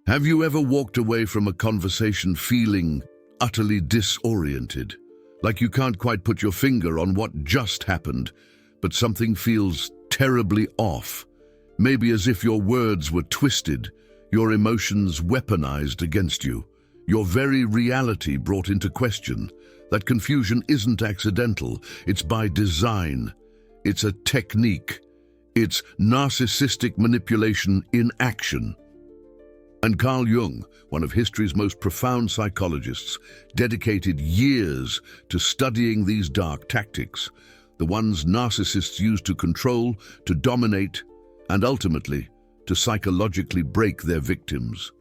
Have you ever walked away from a conversation feeling utterly disoriented? Like you can't quite put your finger on what just happened, but something feels terribly off. Maybe as if your words were twisted, your emotions weaponized against you, your very reality brought into question. That confusion isn't accidental, it's by design. It's a technique. It's narcissistic manipulation in action. And Carl Jung, one of history's most profound psychologists, dedicated years to studying these dark tactics, the ones narcissists use to control, to dominate, and ultimately, to psychologically break their victims.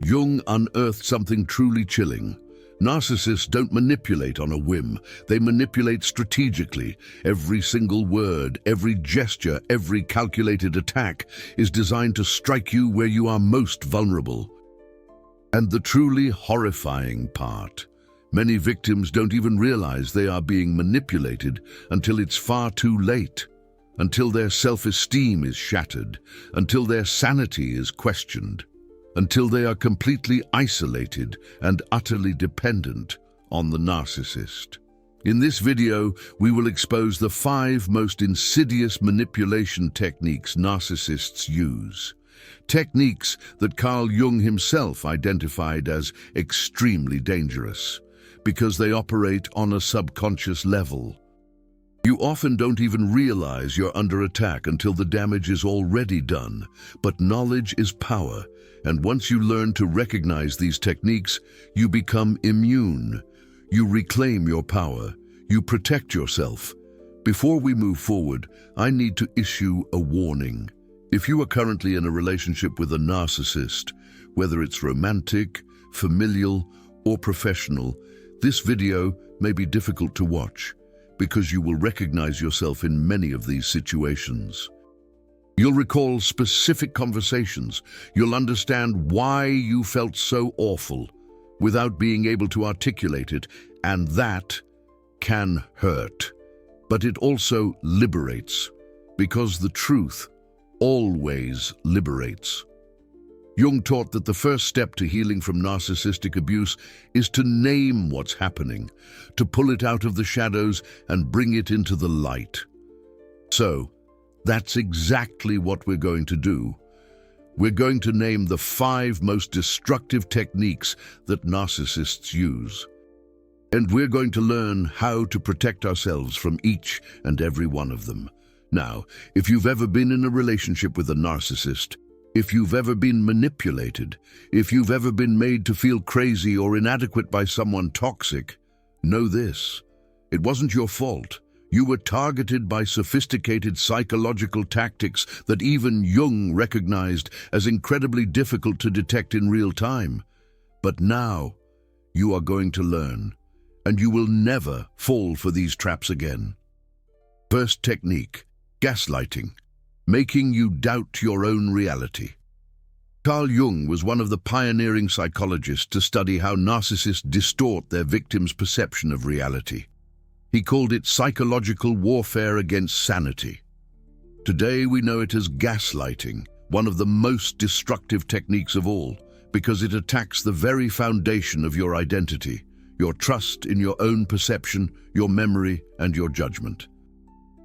Jung unearthed something truly chilling. Narcissists don't manipulate on a whim. They manipulate strategically. Every single word, every gesture, every calculated attack is designed to strike you where you are most vulnerable. And the truly horrifying part, many victims don't even realize they are being manipulated until it's far too late, until their self-esteem is shattered, until their sanity is questioned, until they are completely isolated and utterly dependent on the narcissist. In this video, we will expose the 5 most insidious manipulation techniques narcissists use. Techniques that Carl Jung himself identified as extremely dangerous, because they operate on a subconscious level. You often don't even realize you're under attack until the damage is already done, but knowledge is power. And once you learn to recognize these techniques, you become immune. You reclaim your power. You protect yourself. Before we move forward, I need to issue a warning. If you are currently in a relationship with a narcissist, whether it's romantic, familial, or professional, this video may be difficult to watch because you will recognize yourself in many of these situations. You'll recall specific conversations. You'll understand why you felt so awful without being able to articulate it, and that can hurt. But it also liberates, because the truth always liberates. Jung taught that the first step to healing from narcissistic abuse is to name what's happening, to pull it out of the shadows and bring it into the light. So, that's exactly what we're going to do. We're going to name the 5 most destructive techniques that narcissists use. And we're going to learn how to protect ourselves from each and every one of them. Now, if you've ever been in a relationship with a narcissist, if you've ever been manipulated, if you've ever been made to feel crazy or inadequate by someone toxic, know this: it wasn't your fault. You were targeted by sophisticated psychological tactics that even Jung recognized as incredibly difficult to detect in real time. But now, you are going to learn, and you will never fall for these traps again. First technique: gaslighting, making you doubt your own reality. Carl Jung was one of the pioneering psychologists to study how narcissists distort their victims' perception of reality. He called it psychological warfare against sanity. Today we know it as gaslighting, one of the most destructive techniques of all, because it attacks the very foundation of your identity, your trust in your own perception, your memory, and your judgment.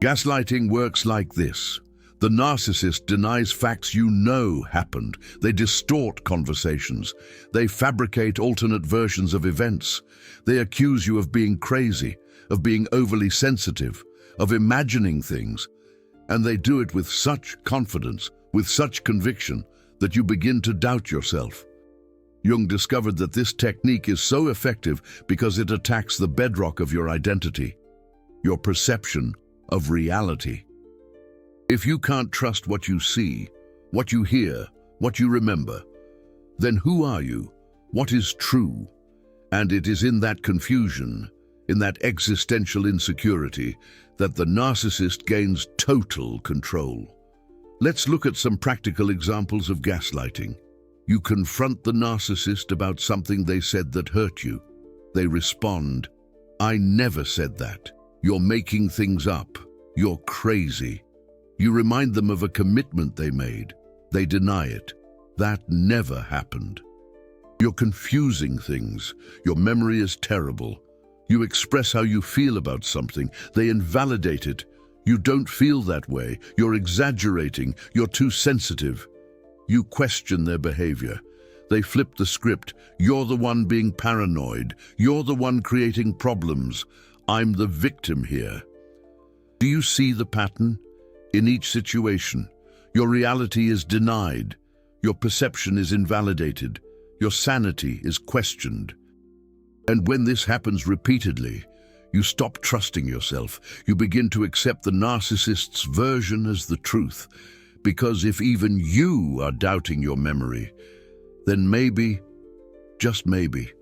Gaslighting works like this. The narcissist denies facts you know happened. They distort conversations. They fabricate alternate versions of events. They accuse you of being crazy, of being overly sensitive, of imagining things. And they do it with such confidence, with such conviction, that you begin to doubt yourself. Jung discovered that this technique is so effective because it attacks the bedrock of your identity, your perception of reality. If you can't trust what you see, what you hear, what you remember, then who are you? What is true? And it is in that confusion, in that existential insecurity, that the narcissist gains total control. Let's look at some practical examples of gaslighting. You confront the narcissist about something they said that hurt you. They respond, "I never said that. You're making things up. You're crazy." You remind them of a commitment they made. They deny it. That never happened. You're confusing things. Your memory is terrible. You express how you feel about something. They invalidate it. You don't feel that way. You're exaggerating. You're too sensitive. You question their behavior. They flip the script. You're the one being paranoid. You're the one creating problems. I'm the victim here. Do you see the pattern? In each situation, your reality is denied. Your perception is invalidated. Your sanity is questioned. And when this happens repeatedly, you stop trusting yourself. You begin to accept the narcissist's version as the truth. Because if even you are doubting your memory, then maybe, just maybe,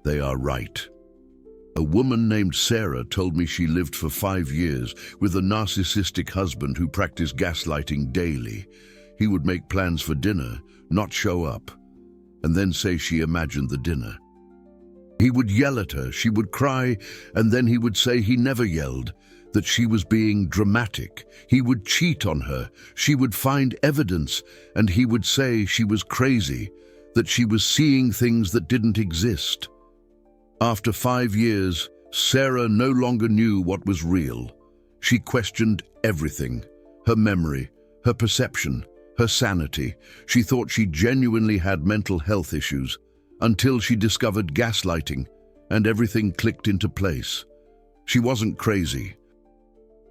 they are right. A woman named Sarah told me she lived for 5 years with a narcissistic husband who practiced gaslighting daily. He would make plans for dinner, not show up, and then say she imagined the dinner. He would yell at her, she would cry, and then he would say he never yelled, that she was being dramatic. He would cheat on her, she would find evidence, and he would say she was crazy, that she was seeing things that didn't exist. After 5 years, Sarah no longer knew what was real. She questioned everything, her memory, her perception, her sanity. She thought she genuinely had mental health issues until she discovered gaslighting and everything clicked into place. She wasn't crazy.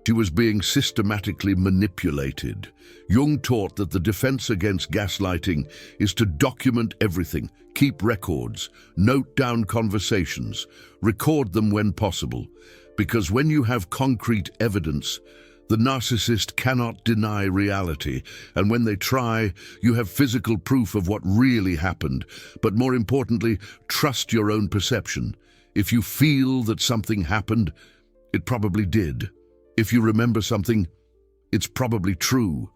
She was being systematically manipulated. Jung taught that the defense against gaslighting is to document everything, keep records, note down conversations, record them when possible, because when you have concrete evidence, the narcissist cannot deny reality, and when they try, you have physical proof of what really happened. But more importantly, trust your own perception. If you feel that something happened, it probably did. If you remember something, it's probably true.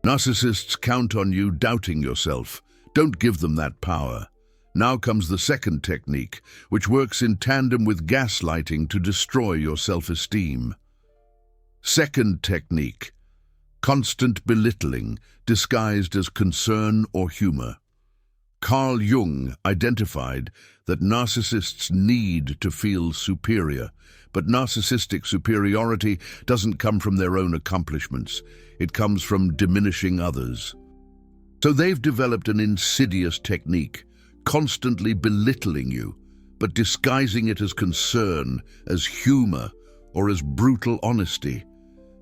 Narcissists count on you doubting yourself. Don't give them that power. Now comes the second technique, which works in tandem with gaslighting to destroy your self-esteem. Second technique, constant belittling disguised as concern or humor. Carl Jung identified that narcissists need to feel superior, but narcissistic superiority doesn't come from their own accomplishments. It comes from diminishing others. So they've developed an insidious technique, constantly belittling you, but disguising it as concern, as humor, or as brutal honesty.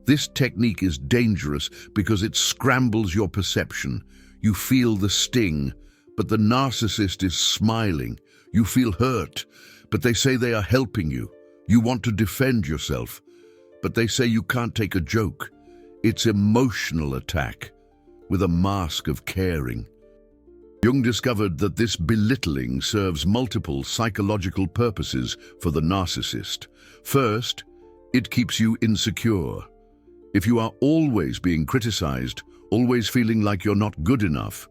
This technique is dangerous because it scrambles your perception. You feel the sting, but the narcissist is smiling. You feel hurt, but they say they are helping you. You want to defend yourself, but they say you can't take a joke. It's emotional attack with a mask of caring. Jung discovered that this belittling serves multiple psychological purposes for the narcissist. First, it keeps you insecure. If you are always being criticized, always feeling like you're not good enough,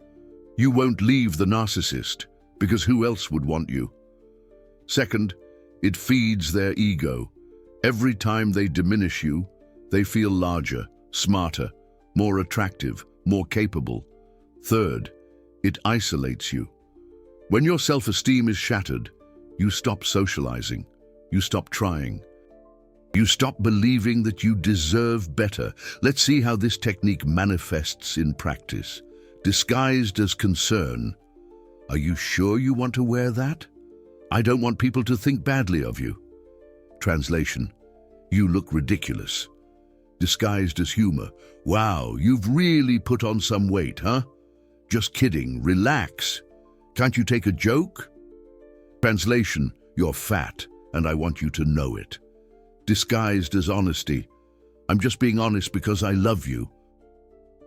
you won't leave the narcissist, because who else would want you? Second, it feeds their ego. Every time they diminish you, they feel larger, smarter, more attractive, more capable. Third, it isolates you. When your self-esteem is shattered, you stop socializing, you stop trying. You stop believing that you deserve better. Let's see how this technique manifests in practice. Disguised as concern. Are you sure you want to wear that? I don't want people to think badly of you. Translation: you look ridiculous. Disguised as humor. Wow, you've really put on some weight, huh? Just kidding, relax. Can't you take a joke? Translation: you're fat, and I want you to know it. Disguised as honesty. I'm just being honest because I love you.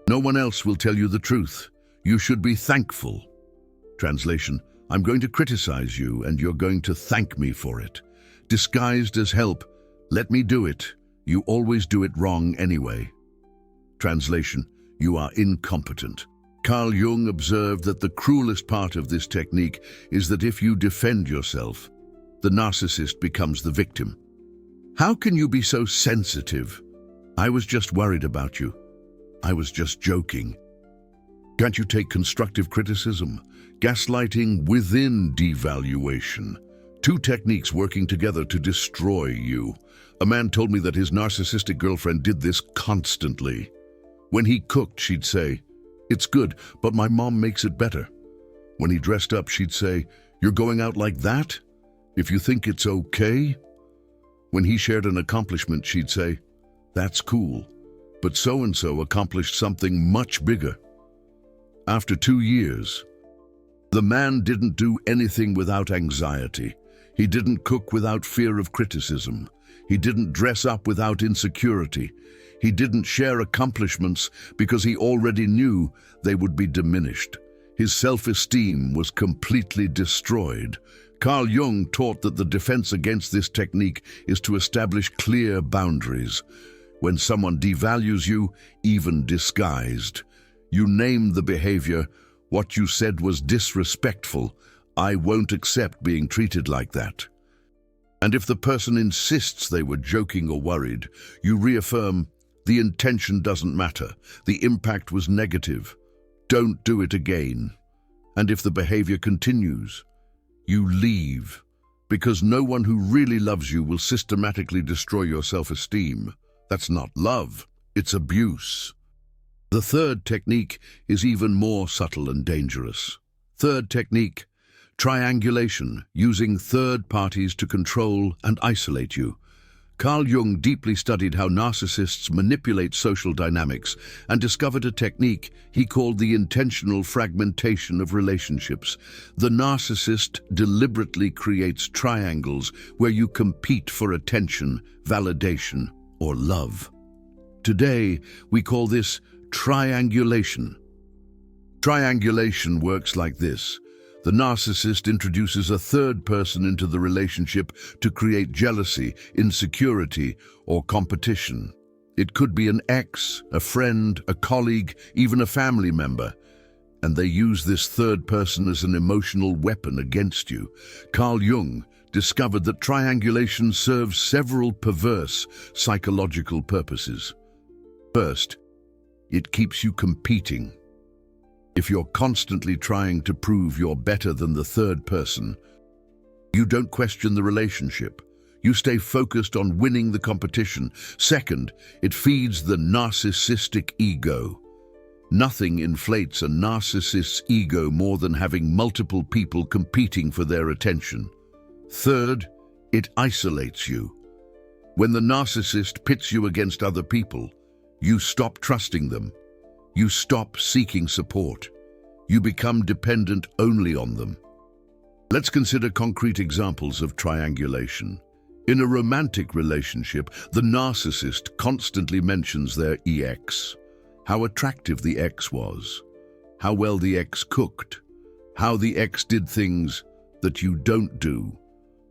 No one else will tell you the truth. You should be thankful. Translation: I'm going to criticize you and you're going to thank me for it. Disguised as help. Let me do it. You always do it wrong anyway. Translation: you are incompetent. Carl Jung observed that the cruelest part of this technique is that if you defend yourself, the narcissist becomes the victim. How can you be so sensitive? I was just worried about you. I was just joking. Can't you take constructive criticism? Gaslighting within devaluation. Two techniques working together to destroy you. A man told me that his narcissistic girlfriend did this constantly. When he cooked, she'd say, "It's good, but my mom makes it better." When he dressed up, she'd say, "You're going out like that? If you think it's okay?" When he shared an accomplishment, she'd say, "That's cool, but so-and-so accomplished something much bigger." After 2 years, the man didn't do anything without anxiety. He didn't cook without fear of criticism. He didn't dress up without insecurity. He didn't share accomplishments because he already knew they would be diminished. His self-esteem was completely destroyed. Carl Jung taught that the defense against this technique is to establish clear boundaries. When someone devalues you, even disguised, you name the behavior. "What you said was disrespectful. I won't accept being treated like that." And if the person insists they were joking or worried, you reaffirm, "The intention doesn't matter. The impact was negative. Don't do it again." And if the behavior continues, you leave, because no one who really loves you will systematically destroy your self-esteem. That's not love, it's abuse. The third technique is even more subtle and dangerous. Third technique, triangulation, using third parties to control and isolate you. Carl Jung deeply studied how narcissists manipulate social dynamics and discovered a technique he called the intentional fragmentation of relationships. The narcissist deliberately creates triangles where you compete for attention, validation, or love. Today, we call this triangulation. Triangulation works like this. The narcissist introduces a third person into the relationship to create jealousy, insecurity, or competition. It could be an ex, a friend, a colleague, even a family member. And they use this third person as an emotional weapon against you. Carl Jung discovered that triangulation serves several perverse psychological purposes. First, it keeps you competing. If you're constantly trying to prove you're better than the third person, you don't question the relationship. You stay focused on winning the competition. Second, it feeds the narcissistic ego. Nothing inflates a narcissist's ego more than having multiple people competing for their attention. Third, it isolates you. When the narcissist pits you against other people, you stop trusting them. You stop seeking support. You become dependent only on them. Let's consider concrete examples of triangulation. In a romantic relationship, the narcissist constantly mentions their ex. How attractive the ex was. How well the ex cooked. How the ex did things that you don't do.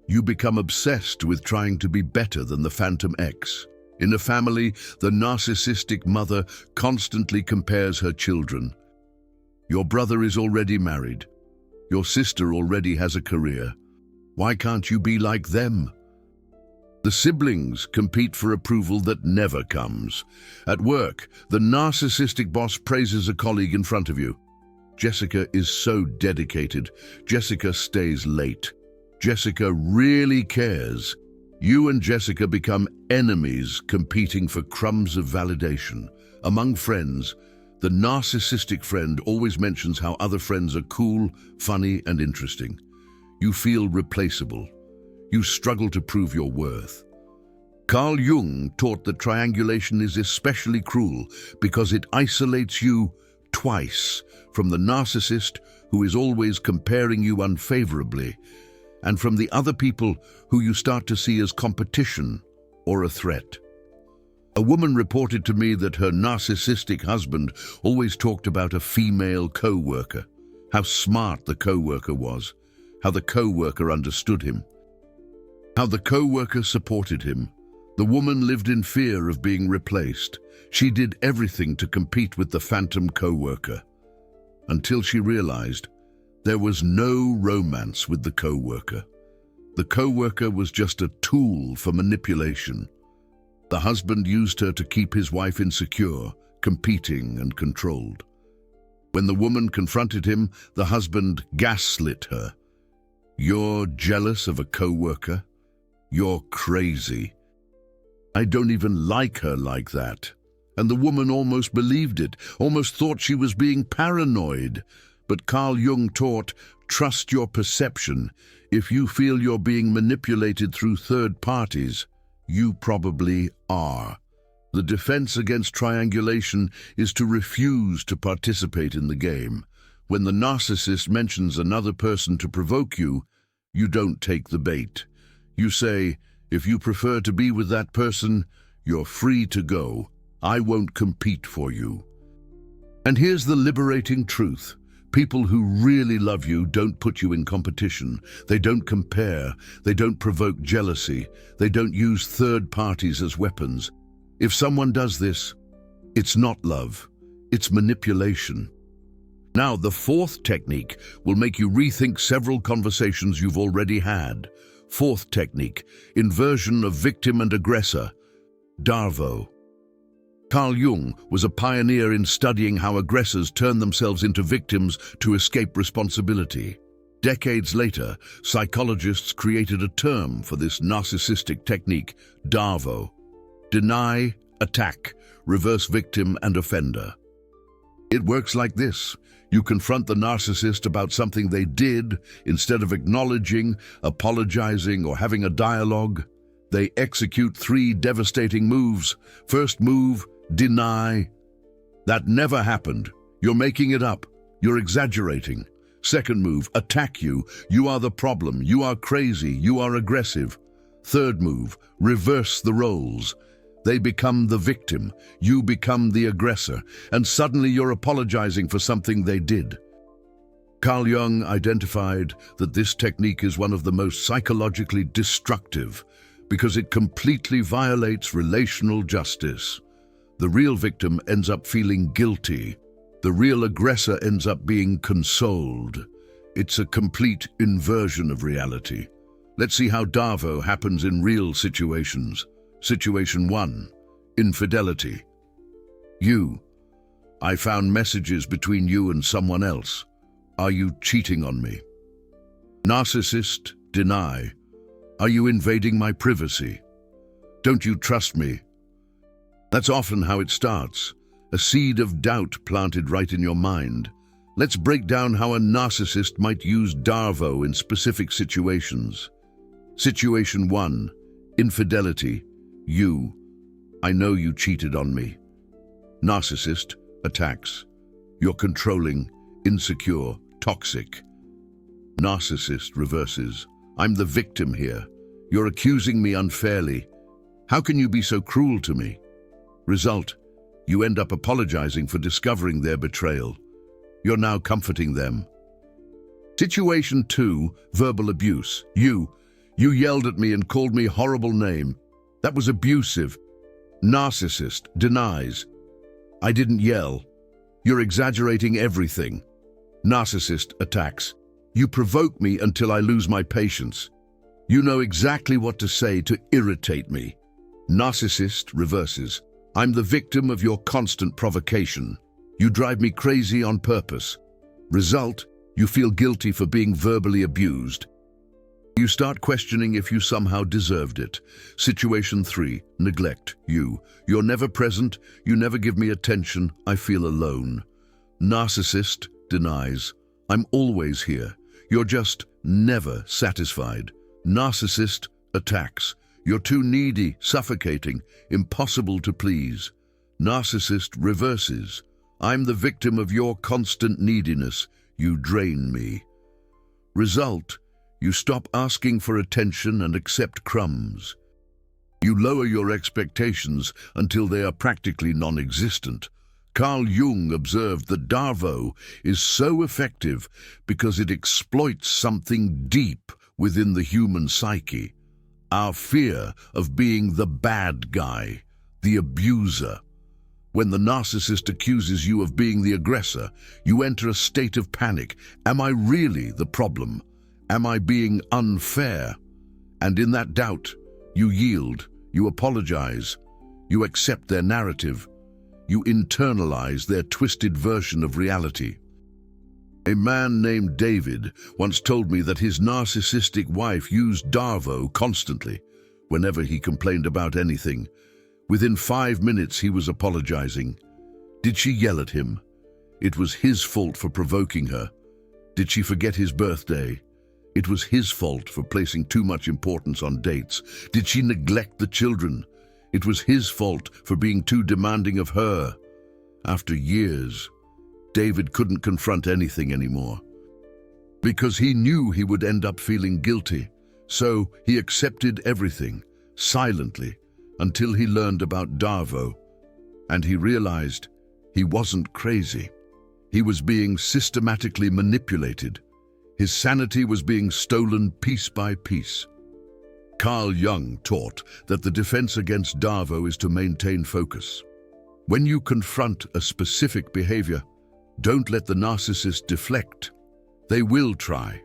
You become obsessed with trying to be better than the phantom ex. In a family, the narcissistic mother constantly compares her children. Your brother is already married. Your sister already has a career. Why can't you be like them? The siblings compete for approval that never comes. At work, the narcissistic boss praises a colleague in front of you. Jessica is so dedicated. Jessica stays late. Jessica really cares. You and Jessica become enemies competing for crumbs of validation. Among friends, the narcissistic friend always mentions how other friends are cool, funny, and interesting. You feel replaceable. You struggle to prove your worth. Carl Jung taught that triangulation is especially cruel because it isolates you twice from the narcissist, who is always comparing you unfavorably, and from the other people who you start to see as competition or a threat. A woman reported to me that her narcissistic husband always talked about a female co-worker, how smart the co-worker was, how the co-worker understood him, how the co-worker supported him. The woman lived in fear of being replaced. She did everything to compete with the phantom co-worker, until she realized there was no romance with the co-worker. The co-worker was just a tool for manipulation. The husband used her to keep his wife insecure, competing, and controlled. When the woman confronted him, the husband gaslit her. "You're jealous of a co-worker? You're crazy. I don't even like her like that." And the woman almost believed it, almost thought she was being paranoid. But Carl Jung taught, trust your perception. If you feel you're being manipulated through third parties, you probably are. The defense against triangulation is to refuse to participate in the game. When the narcissist mentions another person to provoke you, you don't take the bait. You say, if you prefer to be with that person, you're free to go. I won't compete for you. And here's the liberating truth. People who really love you don't put you in competition. They don't compare. They don't provoke jealousy. They don't use third parties as weapons. If someone does this, it's not love. It's manipulation. Now, the fourth technique will make you rethink several conversations you've already had. Fourth technique, inversion of victim and aggressor, DARVO. Carl Jung was a pioneer in studying how aggressors turn themselves into victims to escape responsibility. Decades later, psychologists created a term for this narcissistic technique, DARVO. Deny, attack, reverse victim and offender. It works like this. You confront the narcissist about something they did. Instead of acknowledging, apologizing, or having a dialogue, they execute 3 devastating moves. First move, deny. That never happened. You're making it up. You're exaggerating. Second move, attack you. You are the problem. You are crazy. You are aggressive. Third move, reverse the roles. They become the victim. You become the aggressor. And suddenly you're apologizing for something they did. Carl Jung identified that this technique is one of the most psychologically destructive because it completely violates relational justice. The real victim ends up feeling guilty. The real aggressor ends up being consoled. It's a complete inversion of reality. Let's see how DARVO happens in real situations. Situation 1. Infidelity. I found messages between you and someone else. Are you cheating on me? Narcissist, deny. Are you invading my privacy? Don't you trust me? That's often how it starts. A seed of doubt planted right in your mind. Let's break down how a narcissist might use DARVO in specific situations. Situation 1. Infidelity. I know you cheated on me. Narcissist, attacks. You're controlling, insecure, toxic. Narcissist reverses. I'm the victim here. You're accusing me unfairly. How can you be so cruel to me? Result, you end up apologizing for discovering their betrayal. You're now comforting them. Situation 2, verbal abuse. You yelled at me and called me a horrible name. That was abusive. Narcissist denies. I didn't yell. You're exaggerating everything. Narcissist attacks. You provoke me until I lose my patience. You know exactly what to say to irritate me. Narcissist reverses. I'm the victim of your constant provocation. You drive me crazy on purpose. Result, you feel guilty for being verbally abused. You start questioning if you somehow deserved it. Situation 3, neglect. You're never present, you never give me attention, I feel alone. Narcissist denies. I'm always here. You're just never satisfied. Narcissist attacks. You're too needy, suffocating, impossible to please. Narcissist reverses. I'm the victim of your constant neediness. You drain me. Result, you stop asking for attention and accept crumbs. You lower your expectations until they are practically non-existent. Carl Jung observed that DARVO is so effective because it exploits something deep within the human psyche. Our fear of being the bad guy, the abuser. When the narcissist accuses you of being the aggressor, you enter a state of panic. Am I really the problem? Am I being unfair? And in that doubt, you yield, you apologize, you accept their narrative, you internalize their twisted version of reality. A man named David once told me that his narcissistic wife used DARVO constantly, whenever he complained about anything. Within 5 minutes he was apologizing. Did she yell at him? It was his fault for provoking her. Did she forget his birthday? It was his fault for placing too much importance on dates. Did she neglect the children? It was his fault for being too demanding of her. After years, David couldn't confront anything anymore, because he knew he would end up feeling guilty. So he accepted everything, silently, until he learned about DARVO, and he realized he wasn't crazy. He was being systematically manipulated. His sanity was being stolen piece by piece. Carl Jung taught that the defense against DARVO is to maintain focus. When you confront a specific behavior, don't let the narcissist deflect. They will try.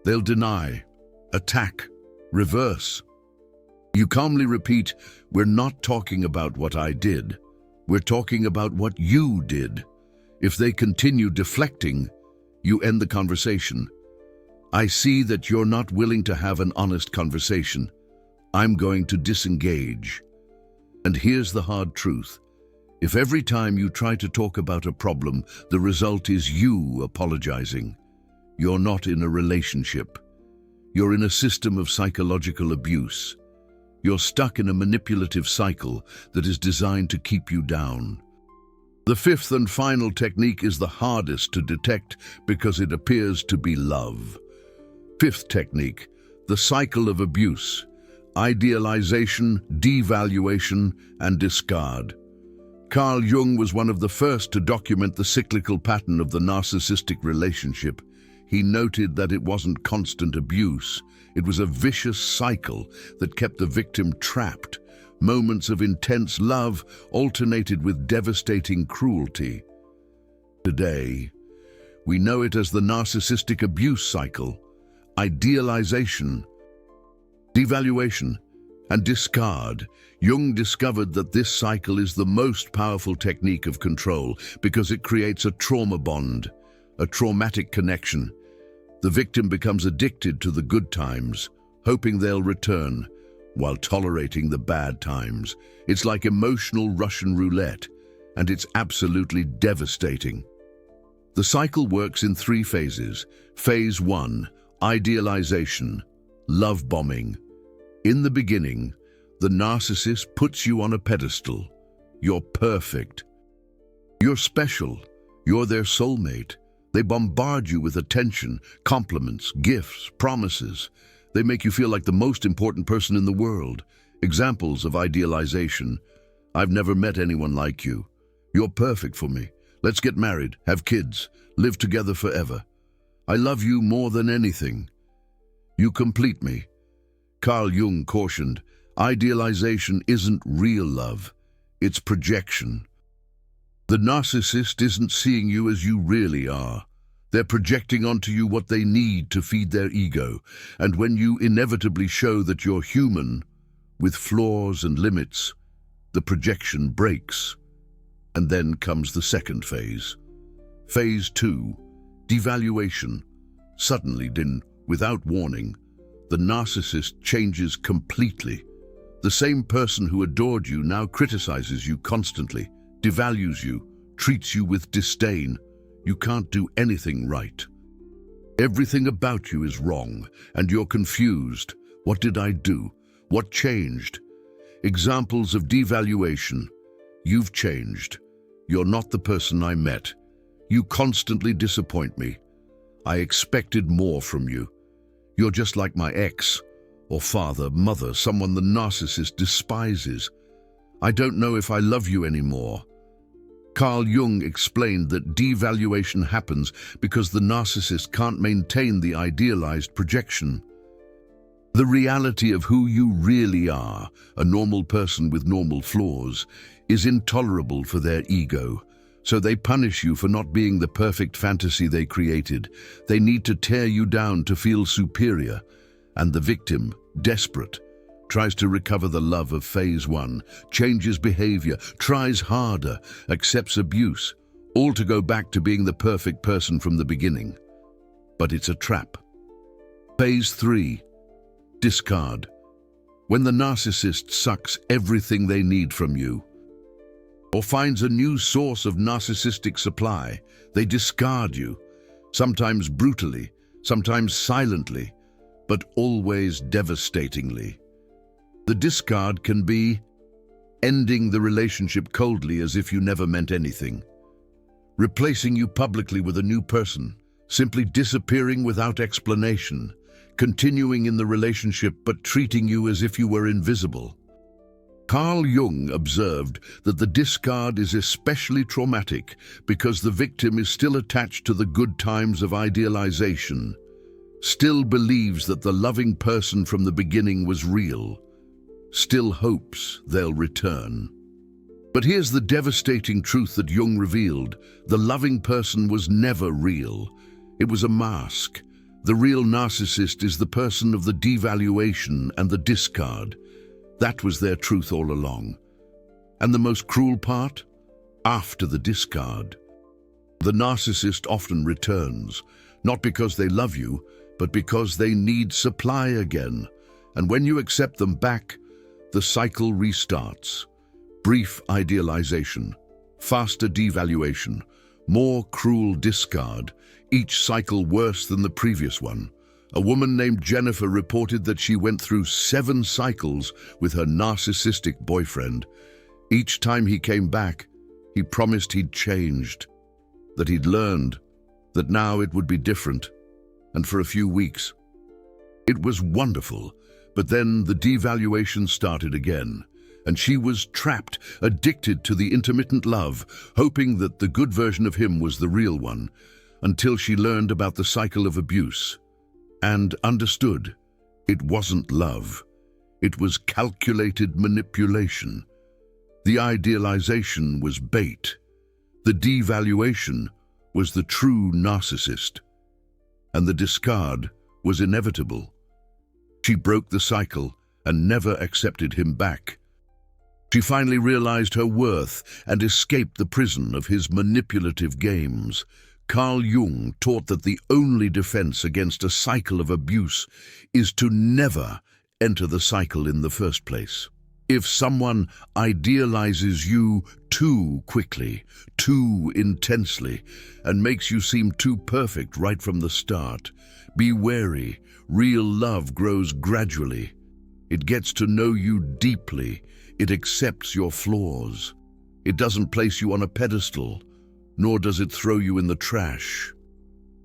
They'll deny, attack, reverse. You calmly repeat, "We're not talking about what I did. We're talking about what you did." If they continue deflecting, you end the conversation. "I see that you're not willing to have an honest conversation. I'm going to disengage." And here's the hard truth. If every time you try to talk about a problem, the result is you apologizing, you're not in a relationship. You're in a system of psychological abuse. You're stuck in a manipulative cycle that is designed to keep you down. The fifth and final technique is the hardest to detect because it appears to be love. Fifth technique, the cycle of abuse: idealization, devaluation, and discard. Carl Jung was one of the first to document the cyclical pattern of the narcissistic relationship. He noted that it wasn't constant abuse. It was a vicious cycle that kept the victim trapped. Moments of intense love alternated with devastating cruelty. Today, we know it as the narcissistic abuse cycle: idealization, devaluation, and discard. Jung discovered that this cycle is the most powerful technique of control because it creates a trauma bond, a traumatic connection. The victim becomes addicted to the good times, hoping they'll return, while tolerating the bad times. It's like emotional Russian roulette, and it's absolutely devastating. The cycle works in 3 phases. Phase 1, idealization, love bombing. In the beginning, the narcissist puts you on a pedestal. You're perfect. You're special. You're their soulmate. They bombard you with attention, compliments, gifts, promises. They make you feel like the most important person in the world. Examples of idealization: "I've never met anyone like you. You're perfect for me. Let's get married, have kids, live together forever. I love you more than anything. You complete me." Carl Jung cautioned, idealization isn't real love, it's projection. The narcissist isn't seeing you as you really are. They're projecting onto you what they need to feed their ego, and when you inevitably show that you're human, with flaws and limits, the projection breaks. And then comes the second phase. Phase 2, devaluation. Suddenly, without warning, the narcissist changes completely. The same person who adored you now criticizes you constantly, devalues you, treats you with disdain. You can't do anything right. Everything about you is wrong, and you're confused. What did I do? What changed? Examples of devaluation: you've changed. You're not the person I met. You constantly disappoint me. I expected more from you. You're just like my ex, or father, mother, someone the narcissist despises. I don't know if I love you anymore. Carl Jung explained that devaluation happens because the narcissist can't maintain the idealized projection. The reality of who you really are, a normal person with normal flaws, is intolerable for their ego. So they punish you for not being the perfect fantasy they created. They need to tear you down to feel superior. And the victim, desperate, tries to recover the love of phase 1, changes behavior, tries harder, accepts abuse, all to go back to being the perfect person from the beginning. but it's a trap. Phase 3. Discard. When the narcissist sucks everything they need from you, or finds a new source of narcissistic supply, they discard you, sometimes brutally, sometimes silently, but always devastatingly. The discard can be ending the relationship coldly as if you never meant anything, replacing you publicly with a new person, simply disappearing without explanation, continuing in the relationship but treating you as if you were invisible. Carl Jung observed that the discard is especially traumatic because the victim is still attached to the good times of idealization, still believes that the loving person from the beginning was real, still hopes they'll return. But here's the devastating truth that Jung revealed. The loving person was never real. It was a mask. The real narcissist is the person of the devaluation and the discard. That was their truth all along. And the most cruel part? After the discard, the narcissist often returns, not because they love you, but because they need supply again. And when you accept them back, the cycle restarts. Brief idealization, faster devaluation, more cruel discard, each cycle worse than the previous one. A woman named Jennifer reported that she went through 7 cycles with her narcissistic boyfriend. Each time he came back, he promised he'd changed, that he'd learned, that now it would be different. And for a few weeks, it was wonderful. But then the devaluation started again, and she was trapped, addicted to the intermittent love, hoping that the good version of him was the real one, until she learned about the cycle of abuse and understood it wasn't love. It was calculated manipulation. The idealization was bait. The devaluation was the true narcissist. And the discard was inevitable. She broke the cycle and never accepted him back. She finally realized her worth and escaped the prison of his manipulative games. Carl Jung taught that the only defense against a cycle of abuse is to never enter the cycle in the first place. If someone idealizes you too quickly, too intensely, and makes you seem too perfect right from the start, be wary. Real love grows gradually. It gets to know you deeply. It accepts your flaws. It doesn't place you on a pedestal, nor does it throw you in the trash.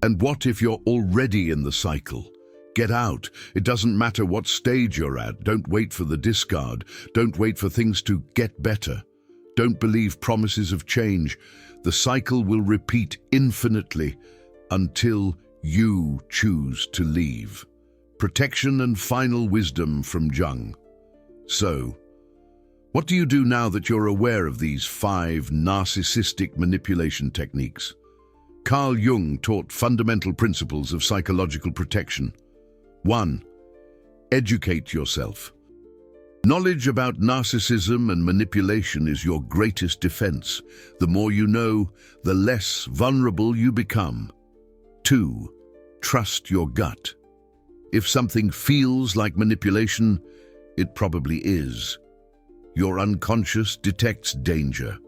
And what if you're already in the cycle? Get out. It doesn't matter what stage you're at. Don't wait for the discard. Don't wait for things to get better. Don't believe promises of change. The cycle will repeat infinitely until you choose to leave. Protection and final wisdom from Jung. So, what do you do now that you're aware of these 5 narcissistic manipulation techniques? Carl Jung taught fundamental principles of psychological protection. 1. Educate yourself. Knowledge about narcissism and manipulation is your greatest defense. The more you know, the less vulnerable you become. 2. Trust your gut. If something feels like manipulation, it probably is. Your unconscious detects danger,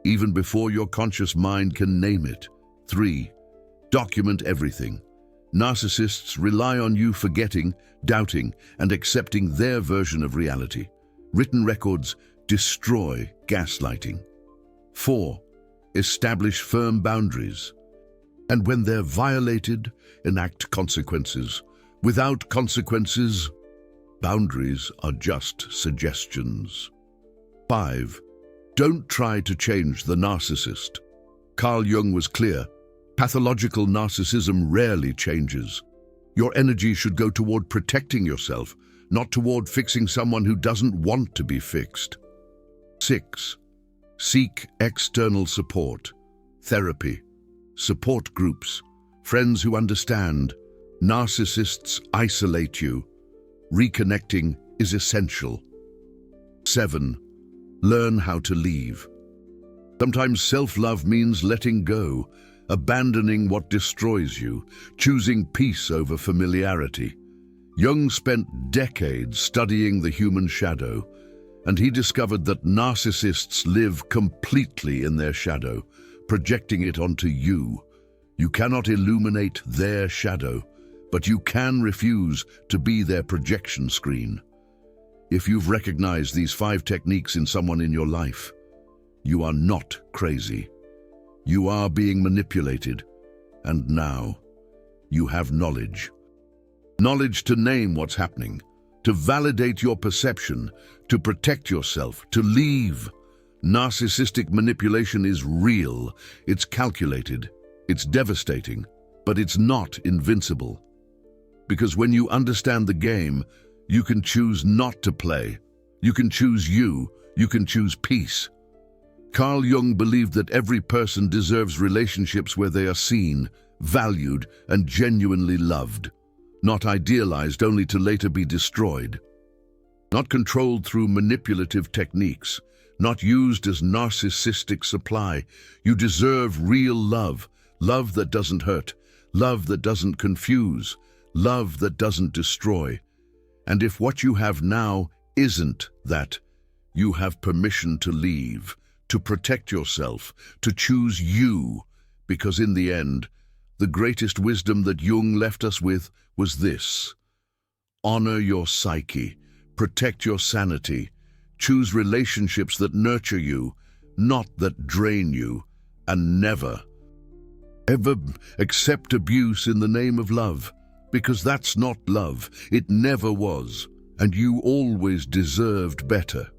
even before your conscious mind can name it. 3. Document everything. Narcissists rely on you forgetting, doubting, and accepting their version of reality. Written records destroy gaslighting. 4. Establish firm boundaries. And when they're violated, enact consequences. Without consequences, boundaries are just suggestions. 5. Don't try to change the narcissist. Carl Jung was clear. Pathological narcissism rarely changes. Your energy should go toward protecting yourself, not toward fixing someone who doesn't want to be fixed. 6. Seek external support. Therapy, support groups, friends who understand. Narcissists isolate you. Reconnecting is essential. 7. Learn how to leave. Sometimes self-love means letting go, abandoning what destroys you, choosing peace over familiarity. Jung spent decades studying the human shadow, and he discovered that narcissists live completely in their shadow, projecting it onto you. You cannot illuminate their shadow, but you can refuse to be their projection screen. If you've recognized these 5 techniques in someone in your life, you are not crazy. You are being manipulated, and now you have knowledge. Knowledge to name what's happening, to validate your perception, to protect yourself, to leave. Narcissistic manipulation is real, it's calculated, it's devastating, but it's not invincible. Because when you understand the game, you can choose not to play. You can choose you can choose peace. Carl Jung believed that every person deserves relationships where they are seen, valued, and genuinely loved, not idealized only to later be destroyed. Not controlled through manipulative techniques, not used as narcissistic supply. You deserve real love, love that doesn't hurt, love that doesn't confuse, love that doesn't destroy. And if what you have now isn't that, you have permission to leave, to protect yourself, to choose you, because in the end, the greatest wisdom that Jung left us with was this: honor your psyche, protect your sanity, choose relationships that nurture you, not that drain you, and never, ever accept abuse in the name of love, because that's not love. It never was, and you always deserved better.